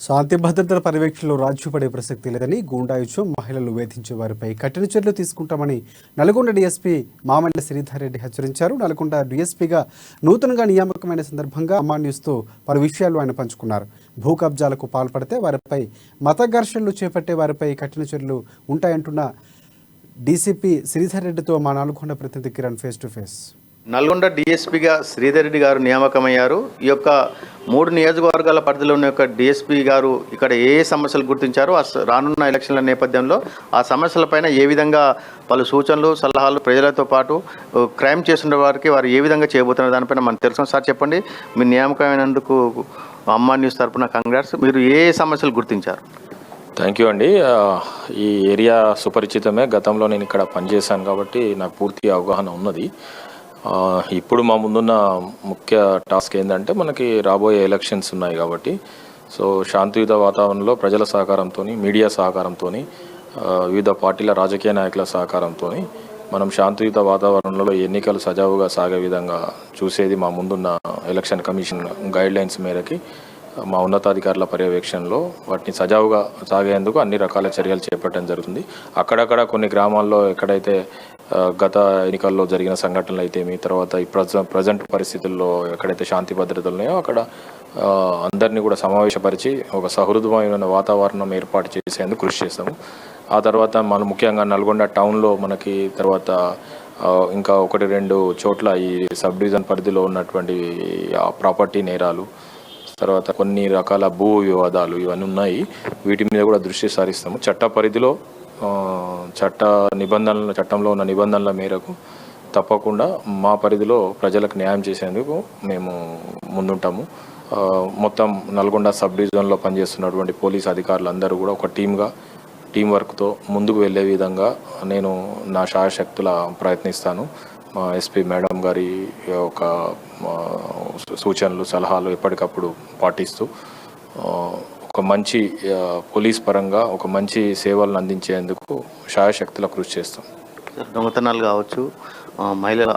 శాంతి భద్రతల పర్యవేక్షణలో రాజీ పడే ప్రసక్తి లేదని గూండాయుత్వం మహిళలు వేధించే వారిపై కఠిన చర్యలు తీసుకుంటామని నల్గొండ డీఎస్పీ మామల్ల శ్రీధర్ రెడ్డి హెచ్చరించారు. నల్గొండ డీఎస్పీగా నూతనంగా నియామకమైన సందర్భంగా అమ్మా న్యూస్తో పలు విషయాలు ఆయన పంచుకున్నారు. భూ కబ్జాలకు పాల్పడితే వారిపై మత ఘర్షణలు చేపట్టే వారిపై కఠిన చర్యలు ఉంటాయంటున్న డీసీపీ శ్రీధర్ రెడ్డితో మా నల్గొండ ప్రతినిధి Kiran face to face. Nalgonda డీఎస్పీగా శ్రీధర్ రెడ్డి గారు నియామకమయ్యారు. ఈ యొక్క 3 నియోజకవర్గాల పరిధిలో ఉన్న యొక్క డీఎస్పీ గారు ఇక్కడ ఏ సమస్యలు గుర్తించారో రానున్న ఎలక్షన్ల నేపథ్యంలో ఆ సమస్యలపైన ఏ విధంగా పలు సూచనలు సలహాలు ప్రజలతో పాటు క్రైమ్ చేస్తున్న వారికి వారు ఏ విధంగా చేయబోతున్న దానిపైన మనకు తెలుసు. సార్ చెప్పండి, మీరు నియామకమైనందుకు అమ్మా న్యూస్ తరఫున కంగ్రాట్స్. మీరు ఏ సమస్యలు గుర్తించారు? థ్యాంక్ యూ అండి. ఈ ఏరియా సుపరిచితమే. గతంలో నేను ఇక్కడ పనిచేశాను కాబట్టి నాకు పూర్తి అవగాహన ఉన్నది. ఇప్పుడు మా ముందున్న ముఖ్య టాస్క్ ఏంటంటే మనకి రాబోయే ఎలక్షన్స్ ఉన్నాయి కాబట్టి శాంతియుత వాతావరణంలో ప్రజల సహకారంతో, మీడియా సహకారంతో, వివిధ పార్టీల రాజకీయ నాయకుల సహకారంతో మనం శాంతియుత వాతావరణంలో ఎన్నికలు సజావుగా సాగే విధంగా చూసేది మా ముందున్న ఎలక్షన్ కమిషన్ గైడ్లైన్స్ మేరకి మా ఉన్నతాధికారుల పర్యవేక్షణలో వాటిని సజావుగా సాగేందుకు అన్ని రకాల చర్యలు చేపట్టడం జరుగుతుంది. అక్కడక్కడ కొన్ని గ్రామాల్లో ఎక్కడైతే గత ఎన్నికల్లో జరిగిన సంఘటనలు అయితేమి, తర్వాత ఈ ప్రజెంట్ పరిస్థితుల్లో ఎక్కడైతే శాంతి భద్రతలు ఉన్నాయో అక్కడ అందరినీ కూడా సమావేశపరిచి ఒక సహృదమైన వాతావరణం ఏర్పాటు చేసేందుకు కృషి చేస్తాము. ఆ తర్వాత మనం ముఖ్యంగా నల్గొండ టౌన్లో మనకి తర్వాత ఇంకా 1-2 చోట్ల ఈ సబ్ డివిజన్ పరిధిలో ఉన్నటువంటి ప్రాపర్టీ నేరాలు, తర్వాత కొన్ని రకాల భూ వివాదాలు ఇవన్నీ ఉన్నాయి. వీటి మీద కూడా దృష్టి సారిస్తాము. చట్ట పరిధిలో చట్టంలో ఉన్న నిబంధనల మేరకు తప్పకుండా మా పరిధిలో ప్రజలకు న్యాయం చేసేందుకు మేము ముందుంటాము. మొత్తం నల్గొండ సబ్ డివిజన్లో పనిచేస్తున్నటువంటి పోలీస్ అధికారులందరూ కూడా ఒక టీం వర్క్తో ముందుకు వెళ్ళే విధంగా నేను నా శాయశక్తుల ప్రయత్నిస్తాను. మా ఎస్పీ మేడం గారి ఒక సూచనలు సలహాలు ఎప్పటికప్పుడు పాటిస్తూ ఒక మంచి పోలీస్ పరంగా ఒక మంచి సేవలను అందించేందుకు శాయశక్తుల కృషి చేస్తాం. దొంగతనాలు కావచ్చు,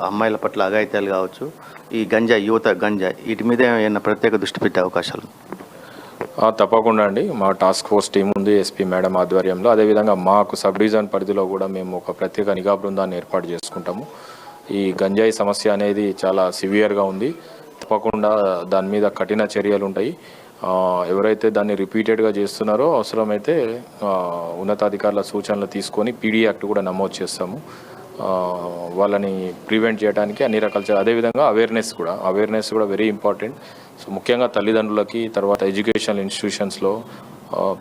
అమ్మాయిల పట్ల అఘాయిత్యాలు కావచ్చు, ఈ యువత గంజాయి వీటి మీద ఏమైనా ప్రత్యేక దృష్టి పెట్టే అవకాశాలు? తప్పకుండా అండి. మా టాస్క్ ఫోర్స్ టీం ఉంది ఎస్పీ మేడం ఆధ్వర్యంలో. అదేవిధంగా మాకు సబ్ డివిజన్ పరిధిలో కూడా మేము ఒక ప్రత్యేక నిఘా బృందాన్ని ఏర్పాటు చేసుకుంటాము. ఈ గంజాయి సమస్య అనేది చాలా సివియర్గా ఉంది. తప్పకుండా దాని మీద కఠిన చర్యలు ఉంటాయి. ఎవరైతే దాన్ని రిపీటెడ్గా చేస్తున్నారో అవసరమైతే ఉన్నతాధికారుల సూచనలు తీసుకొని పీడీ యాక్ట్ కూడా నమోదు చేస్తాము. వాళ్ళని ప్రివెంట్ చేయడానికి అన్ని రకాల అదేవిధంగా అవేర్నెస్ కూడా వెరీ ఇంపార్టెంట్. ముఖ్యంగా తల్లిదండ్రులకి, తర్వాత ఎడ్యుకేషనల్ ఇన్స్టిట్యూషన్స్లో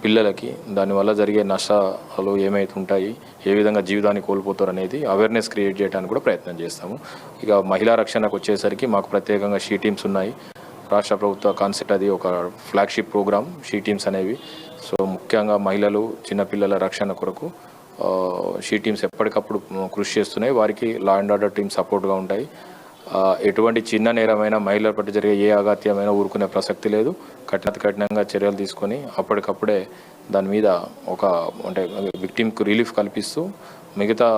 పిల్లలకి దానివల్ల జరిగే నష్టాలు ఏమైతే ఉంటాయి, ఏ విధంగా జీవితాన్ని కోల్పోతారు అనేది అవేర్నెస్ క్రియేట్ చేయడానికి కూడా ప్రయత్నం చేస్తాము. ఇక మహిళా రక్షణకు వచ్చేసరికి మాకు ప్రత్యేకంగా షీ టీమ్స్ ఉన్నాయి. రాష్ట్ర ప్రభుత్వ కాన్సెప్ట్ అది ఒక ఫ్లాగ్షిప్ ప్రోగ్రామ్ షీ టీమ్స్ అనేవి. ముఖ్యంగా మహిళలు, చిన్నపిల్లల రక్షణ కొరకు షీ టీమ్స్ ఎప్పటికప్పుడు కృషి చేస్తున్నాయి. వారికి లా అండ్ ఆర్డర్ టీమ్ సపోర్ట్గా ఉంటాయి. ఎటువంటి చిన్న నేరమైన మహిళల పట్ల జరిగే ఏ అగాత్యమైనా ఊరుకునే ప్రసక్తి లేదు. కఠినంగా చర్యలు తీసుకొని అప్పటికప్పుడే దాని మీద అంటే విక్టిమ్కు రిలీఫ్ కల్పిస్తూ మిగతా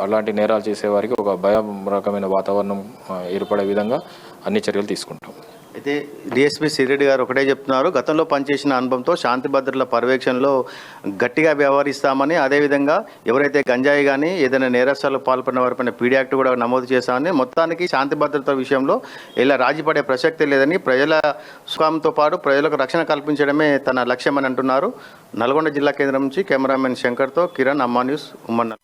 అలాంటి నేరాలు చేసేవారికి ఒక భయం రకమైన వాతావరణం ఏర్పడే విధంగా అన్ని చర్యలు తీసుకుంటాం. అయితే డిఎస్పీ శ్రీరెడ్డి గారు ఒకటే చెప్తున్నారు, గతంలో పనిచేసిన అనుభవంతో శాంతి భద్రతల పర్యవేక్షణలో గట్టిగా వ్యవహరిస్తామని, అదేవిధంగా ఎవరైతే గంజాయి కానీ ఏదైనా నేరస్తాలు పాల్పడిన వారిపైన పీడీ యాక్ట్ కూడా నమోదు చేస్తామని, మొత్తానికి శాంతి భద్రత విషయంలో ఇలా రాజీ పడే ప్రసక్తి లేదని, ప్రజల సుఖంతో పాటు ప్రజలకు రక్షణ కల్పించడమే తన లక్ష్యమని అంటున్నారు. నల్గొండ జిల్లా కేంద్రం నుంచి కెమెరామెన్ శంకర్తో కిరణ్, అమ్మా న్యూస్, ఉమ్మన్.